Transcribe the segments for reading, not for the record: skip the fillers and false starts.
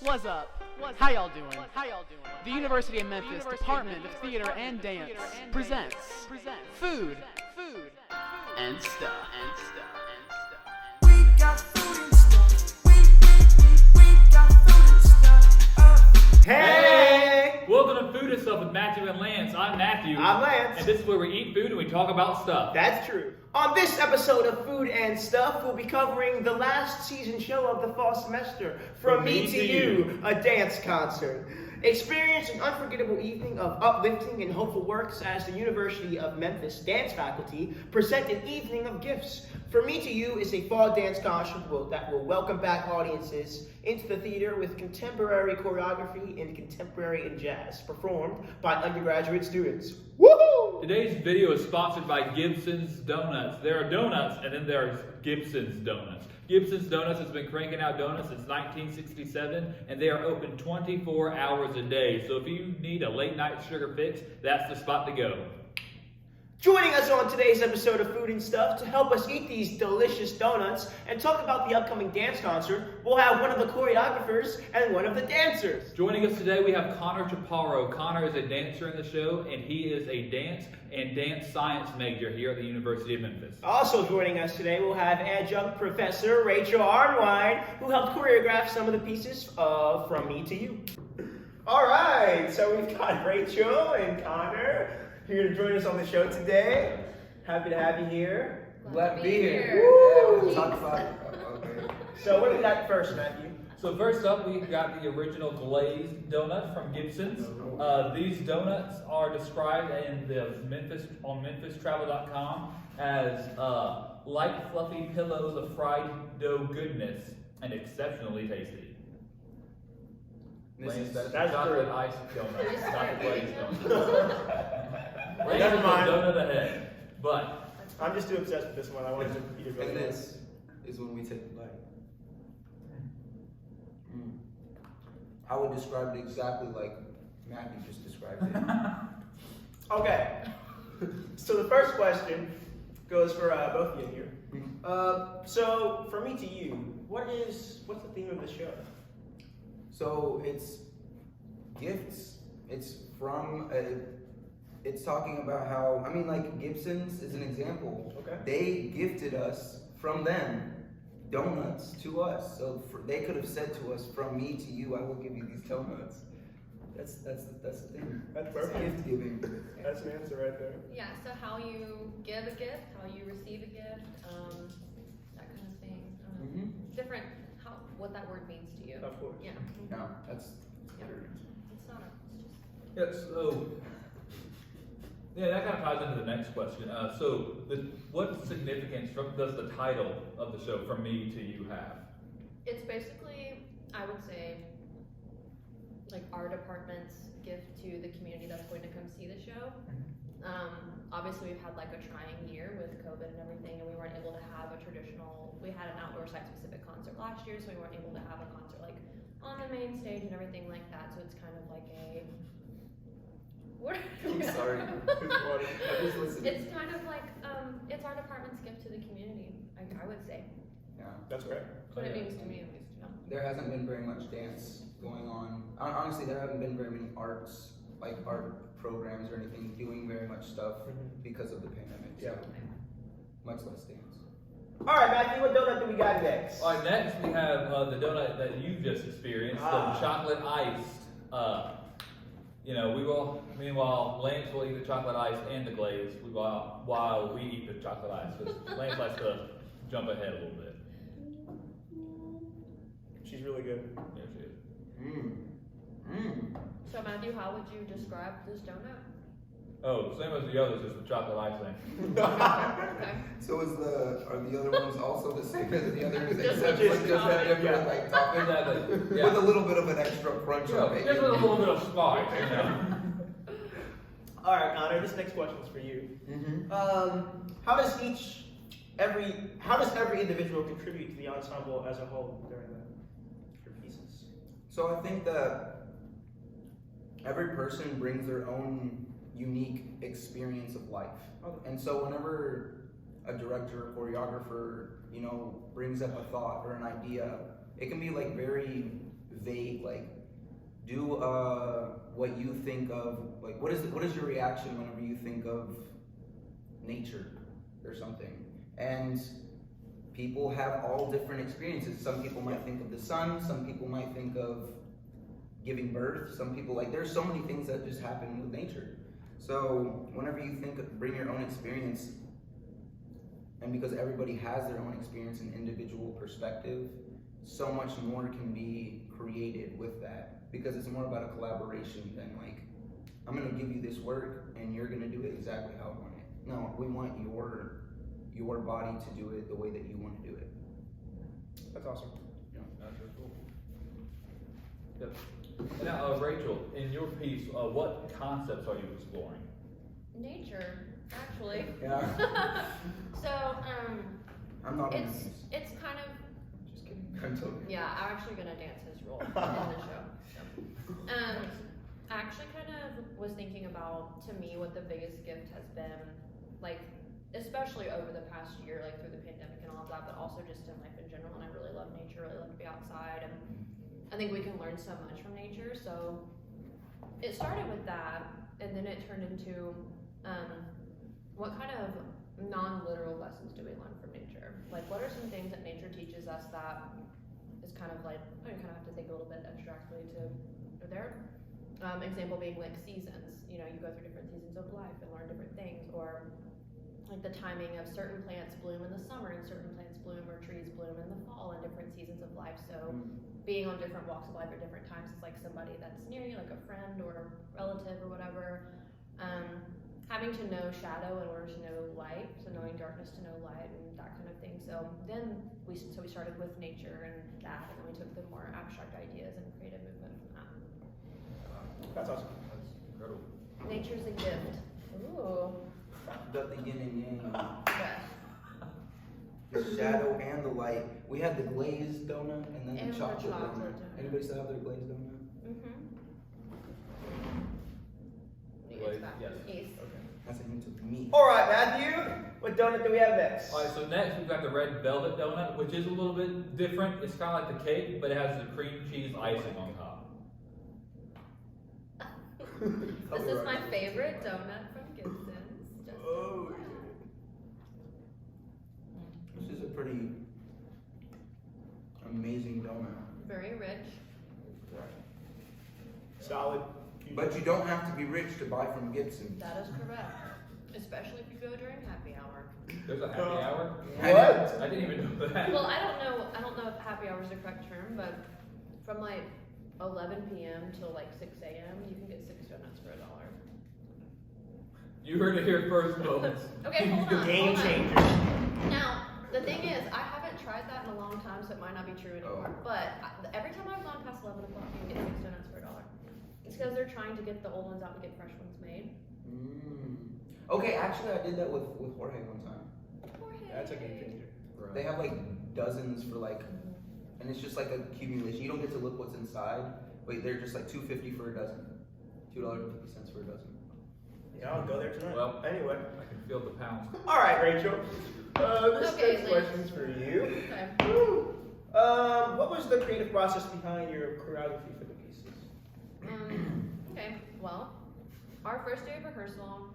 What's up? How y'all doing? The University of Memphis Department of Theater and Dance presents Food and Stuff. We got food and stuff. We got food and stuff. Hey! Welcome to Food and Stuff with Matthew and Lance. I'm Matthew. I'm Lance. And this is where we eat food and we talk about stuff. That's true. On this episode of Food and Stuff, we'll be covering the last season show of the fall semester, From Me to You, a dance concert. Experience an unforgettable evening of uplifting and hopeful works as the University of Memphis dance faculty present an evening of gifts. From Me to You is a fall dance concert that will welcome back audiences into the theater with contemporary choreography and contemporary and jazz performed by undergraduate students. Woohoo! Today's video is sponsored by Gibson's Donuts. There are donuts and then there's Gibson's Donuts. Gibson's Donuts has been cranking out donuts since 1967 and they are open 24 hours a day. So if you need a late night sugar fix, that's the spot to go. Joining us on today's episode of Food and Stuff to help us eat these delicious donuts and talk about the upcoming dance concert, we'll have one of the choreographers and one of the dancers. Joining us today, we have Connor Chaparro. Connor is a dancer in the show, and he is a dance and dance science major here at the University of Memphis. Also joining us today, we'll have adjunct professor Rachael Arnwine, who helped choreograph some of the pieces of From Me to You. All right, so we've got Rachael and Connor here to join us on the show today. Happy to have you here. Glad to be here. Woo! We'll talk about it. Okay. So what do we got first, Matthew? So first up, we've got the original glazed donut from Gibson's. These donuts are described in the on MemphisTravel.com as light, fluffy pillows of fried dough goodness and exceptionally tasty. That's chocolate ice donut, not the glazed donut. Never mind. Donut ahead, but I'm just too obsessed with this one. I wanted to eat it really And quick. this is when we take a bite. I would describe it exactly like Matthew just described it. Okay. So the first question goes for both of you here. So From Me to You, what's the theme of the show? So it's gifts. It's from. It's talking about how like Gibson's is an example. Okay. They gifted us from them donuts to us. So they could have said to us, "From me to you, I will give you these donuts." That's the thing. That's It's perfect. gift giving. That's an answer right there. Yeah, so how you give a gift, how you receive a gift, that kind of thing. Different, what that word means to you. Of course. Yeah. No, that's Yeah. It's not, yeah, so that kind of ties into the next question. What significance does the title of the show From Me to You have? it's basically, I would say, like our department's gift to the community that's going to come see the show. Obviously we've had like a trying year with COVID and everything, and we weren't able to have we had an outdoor site-specific concert last year, so we weren't able to have a concert like on the main stage and everything like that, so it's kind of like I'm sorry. I just listened. It's kind of like, it's our department's gift to the community, I would say. Yeah. That's great. That's what it means to me, at least. Yeah. There hasn't been very much dance going on. Honestly, there haven't been very many art programs or anything doing very much stuff because of the pandemic. Yeah. So much less dance. All right, Matthew, what donut do we got next? All right, next we have the donut that you just experienced, the chocolate iced. Meanwhile, Lance will eat the chocolate ice and the glaze while we eat the chocolate ice, because Lance likes to jump ahead a little bit. She's really good. Yeah, she is. So Matthew, how would you describe this donut? Oh, same as the others, just the chocolate icing. Okay. So are the other ones also the same as the others, Just except with with just a chocolate. different topping? Exactly. With a little bit of an extra crunch on Yeah, it. just with a little bit of spice, All right, Connor, this next question is for you. How does every individual contribute to the ensemble as a whole during your pieces? So I think that every person brings their own unique experience of life. Okay. And so whenever a director or choreographer, brings up a thought or an idea, it can be like very vague, like do what you think of, like what is your reaction whenever you think of nature or something? And people have all different experiences. Some people might think of the sun, some people might think of giving birth, some people, like, there's so many things that just happen with nature. So whenever you think of, bring your own experience, and because everybody has their own experience and individual perspective, so much more can be created with that, because it's more about a collaboration than like, I'm gonna give you this work and you're gonna do it exactly how I want it. No, we want your body to do it the way that you want to do it. That's awesome. Yeah, that's really cool. Yep. Now, Rachel, in your piece, what concepts are you exploring? Nature, actually. Yeah. So, I'm not gonna it's kind of, just kidding. I'm totally. yeah, I'm actually gonna dance his role in the show. So, I actually kind of was thinking about, to me, what the biggest gift has been, like, especially over the past year, like through the pandemic and all of that, but also just in life in general. And I really love nature, really love to be outside, and I think we can learn so much from nature. So it started with that, and then it turned into what kind of non-literal lessons do we learn from nature? Like, what are some things that nature teaches us that is kind of like, you kind of have to think a little bit abstractly to there. Example being like seasons. You know, you go through different seasons of life and learn different things, or like the timing of certain plants bloom in the summer and certain plants bloom or trees bloom in the fall in different seasons of life. So being on different walks of life at different times is like somebody that's near you, like a friend or a relative or whatever. Having to know shadow in order to know light, so knowing darkness to know light and that kind of thing. So then we started with nature and that, and then we took the more abstract ideas and created movement from that. That's awesome. That's incredible. Nature's a gift. Ooh. The yin and yang. Yeah. The shadow and the light. We had the glazed donut and then And the the chocolate chocolate donut. donut. Anybody still have their glazed donut? Glazed, yes. Yes. Okay. That's a hint of meat. All right, Matthew, what donut do we have next? All right, so next we've got the red velvet donut, which is a little bit different. It's kind of like the cake, but it has the cream cheese icing on top. This is my favorite donut from Gibson's. Just Oh. This is a pretty amazing donut. very rich. Solid. But you don't have to be rich to buy from Gibson. That is correct. Especially if you go during happy hour. There's a happy hour? What? I didn't even know that. Well, I don't know if happy hour is the correct term, but from like 11 p.m. till like 6 a.m. you can get 6 donuts for $1. You heard it here first, folks. Okay, hold on. Game hold on. changer. Now, the thing is, I haven't tried that in a long time, so it might not be true anymore. Oh. But every time I've gone past 11 o'clock, you can get 6 donuts for $1. It's because they're trying to get the old ones out and get fresh ones made. Okay, actually I did that with Jorge one time. That's a game changer. They have like dozens for like, and it's just like accumulation. You don't get to look what's inside, but they're just like $2.50 for a dozen. $2.50 for a dozen. Yeah, I'll go there tonight. Well, anyway. I can feel the pounds. All right, Rachel. This Okay, next Liz. question's for you. Okay. Woo. What was the creative process behind your choreography for the pieces? Okay, well, our first day of rehearsal,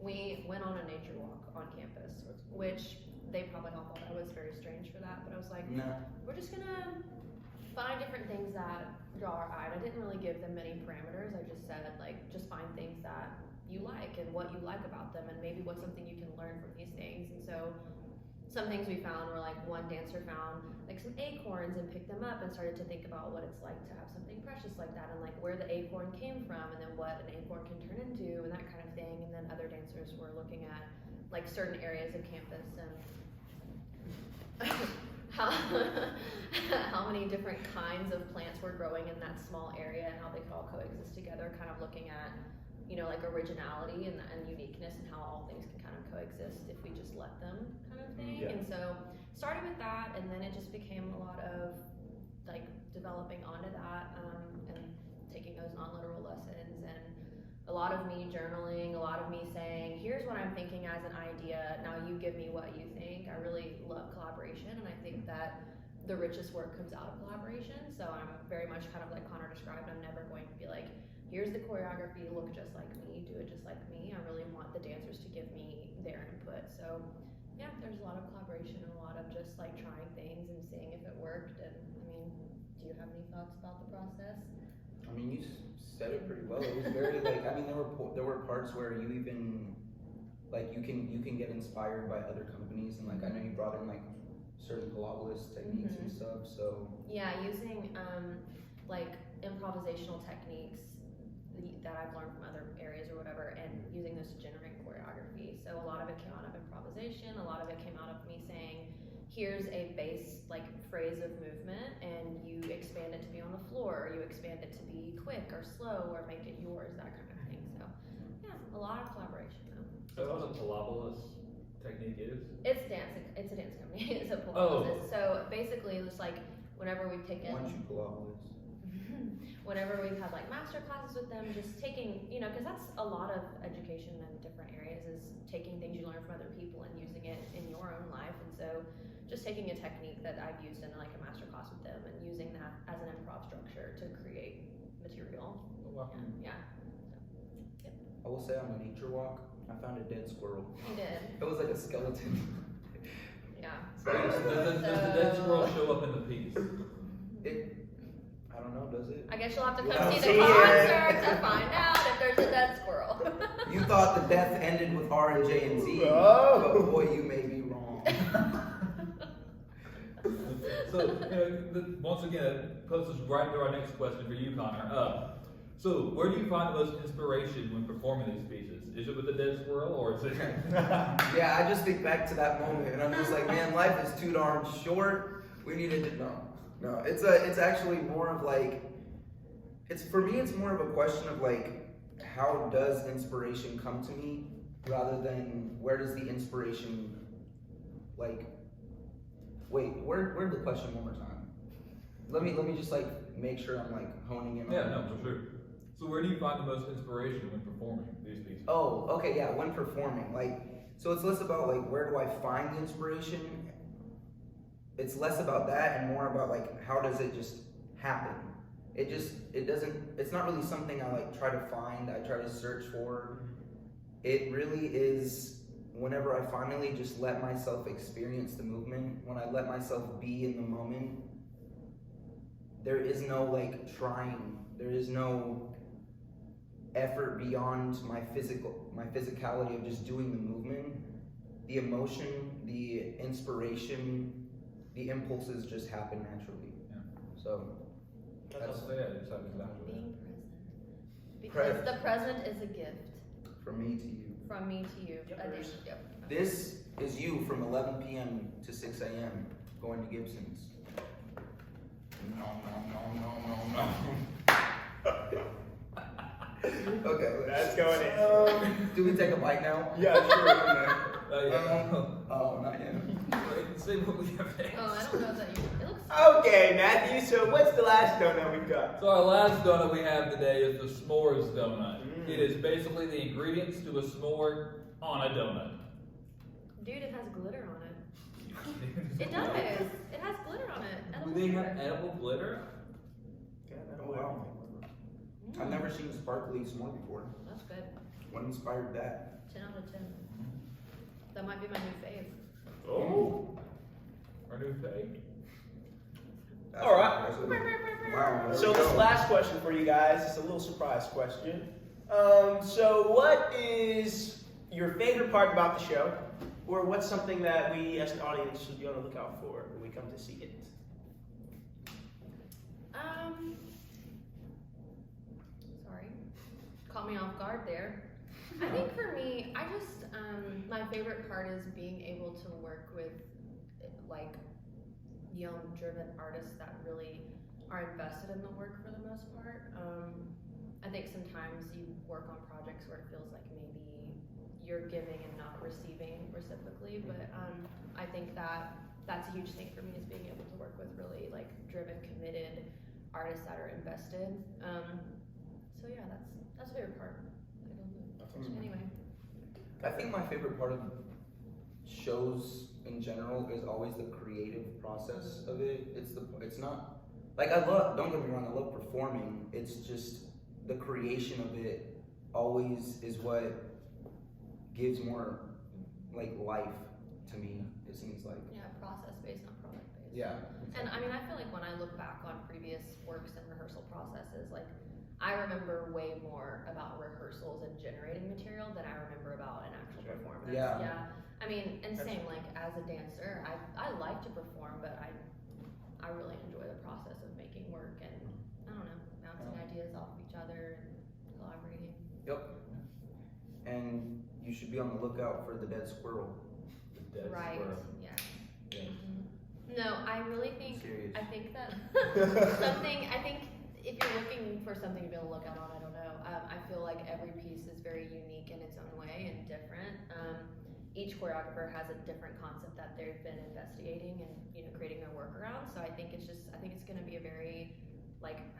we went on a nature walk on campus, which they probably all thought I was very strange for that, but I was like, No. we're just gonna find different things that draw our eye. And I didn't really give them many parameters. I just said, like, just find things that you like and what you like about them, and maybe what's something you can learn from these things. And so some things we found were like, one dancer found like some acorns and picked them up and started to think about what it's like to have something precious like that, and like where the acorn came from, and then what an acorn can turn into, and that kind of thing. And then other dancers were looking at like certain areas of campus and how many different kinds of plants were growing in that small area and how they could all coexist together, kind of looking at, you know, like originality and uniqueness and how all things can kind of coexist if we just let them, kind of thing. Yeah. And so started with that, and then it just became a lot of like developing onto that, and taking those non-literal lessons, and a lot of me journaling, a lot of me saying, here's what I'm thinking as an idea, now you give me what you think. I really love collaboration, and I think that the richest work comes out of collaboration. So I'm very much kind of like Connor described. I'm never going to be like, here's the choreography, look just like me, do it just like me. I really want the dancers to give me their input. So yeah, there's a lot of collaboration and a lot of just like trying things and seeing if it worked. And I mean, do you have any thoughts about the process? I mean, you said it pretty well. It was very like, I mean, there were parts where you even like you can get inspired by other companies, and like I know you brought in like certain Pilates techniques and stuff. So yeah, using like improvisational techniques that I've learned from other areas or whatever, and using those to generate choreography. So a lot of it came out of improvisation. A lot of it came out of me saying, here's a base like phrase of movement, and you expand it to be on the floor, or you expand it to be quick or slow, or make it yours, that kind of thing. So yeah, a lot of collaboration though. So what a Pilates technique is? It's dancing. It's a dance company. It's a Pilates. So basically, it's like whenever we've taken. once you Pilates. Whenever we've had like master classes with them, just taking, you know, because that's a lot of education in different areas, is taking things you learn from other people and using it in your own life. And so just taking a technique that I've used in like a master class with them and using that as an improv structure to create material. Oh, wow. Yeah. Yep. I will say on a nature walk, I found a dead squirrel. You did. It was like a skeleton. Yeah. Does the dead squirrel show up in the piece? I don't know, does it? I guess you'll have to We'll come see see the it. concert to find out if there's a dead squirrel. You thought the death ended with R and J and Z, Oh. but boy, you may be wrong. So, once again, that puts us right into our next question for you, Connor. So, where do you find the most inspiration when performing these pieces? Is it with the dead squirrel, or is it? Yeah, I just think back to that moment, and I'm just like, man, life is too darn short. We needed to know. No, it's actually more of like, for me, it's more of a question of like, how does inspiration come to me, rather than where does the inspiration, like, wait, word the question one more time. Let me just like make sure I'm like honing in on Yeah, it. no, for sure. So where do you find the most inspiration when performing these pieces? Oh, okay, yeah, when performing, like, so it's less about like, where do I find the inspiration? It's less about that and more about like, how does it just happen? It's not really something I like try to find, I try to search for. It really is whenever I finally just let myself experience the movement, when I let myself be in the moment, there is no like trying, there is no effort beyond my physicality of just doing the movement. The emotion, the inspiration, the impulses just happen naturally. Yeah. So That's it. It's exactly Being present. Because the present is a gift. from me to you. From me to you. Yep. I think, yep. This is you from 11 p.m. to 6 a.m. going to Gibson's. No. Okay, That's going in. do we take a bite now? Yeah, sure. yeah. Oh, not yet. Let's see what we have next. Oh, I don't know if that it looks. Okay, Matthew, so what's the last donut we've got? So our last donut we have today is the s'mores donut. Mm. It is basically the ingredients to a s'more on a donut. Dude, it has glitter on it. It does. It has glitter on it. Do Edible they have glitter. edible glitter? Oh, wow. I've never seen sparkly s'more before. That's good. What inspired that? 10 out of 10. That might be my new fave. Oh. Our new fave. That's All right. impressive. Wow. there So we this go. last question for you guys is a little surprise question. So what is your favorite part about the show? Or what's something that we as an audience should be on the lookout for when we come to see it? Sorry. Caught me off guard there. I think for me, my favorite part is being able to work with like young, driven artists that really are invested in the work for the most part. I think sometimes you work on projects where it feels like maybe you're giving and not receiving reciprocally, but I think that that's a huge thing for me, is being able to work with really like driven, committed artists that are invested. So yeah, that's the favorite part. I don't know. Anyway. I think my favorite part of shows in general is always the creative process of it. It's not like I love. Don't get me wrong. I love performing. It's just the creation of it always is what gives more like life to me. It seems like. Yeah, process based, not product based. Yeah. And I mean, I feel like when I look back on previous works and rehearsal processes, like I remember way more about rehearsals and generating material than I remember about an actual performance. Yeah. Yeah. I mean, and same like as a dancer, I like to perform, but I really enjoy the process of making work and I don't know, bouncing ideas off of each other and collaborating. Yep. And you should be on the lookout for the dead squirrel. The dead Right. squirrel. Yeah. Yeah. No, I really think. Serious. I think that something. I think if you're looking for something to be able to look out on, I don't know. I feel like every piece is very unique in its own way and different. Each choreographer has a different concept that they've been investigating and creating their work around. So I think it's going to be a very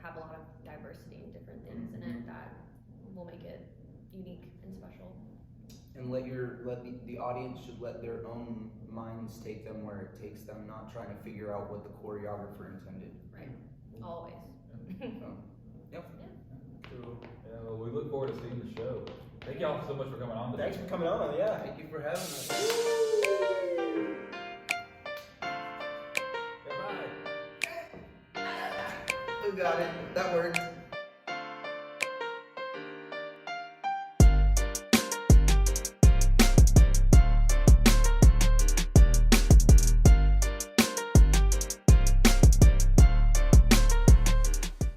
have a lot of diversity and different things in it that will make it unique and special. And let the audience should let their own minds take them where it takes them, not trying to figure out what the choreographer intended. Right. Always. Yep. Cool. Yeah, well, we look forward to seeing the show. Thank y'all so much for coming on today. Thanks for coming on, yeah. Thank you for having us. Goodbye. We got it. That worked.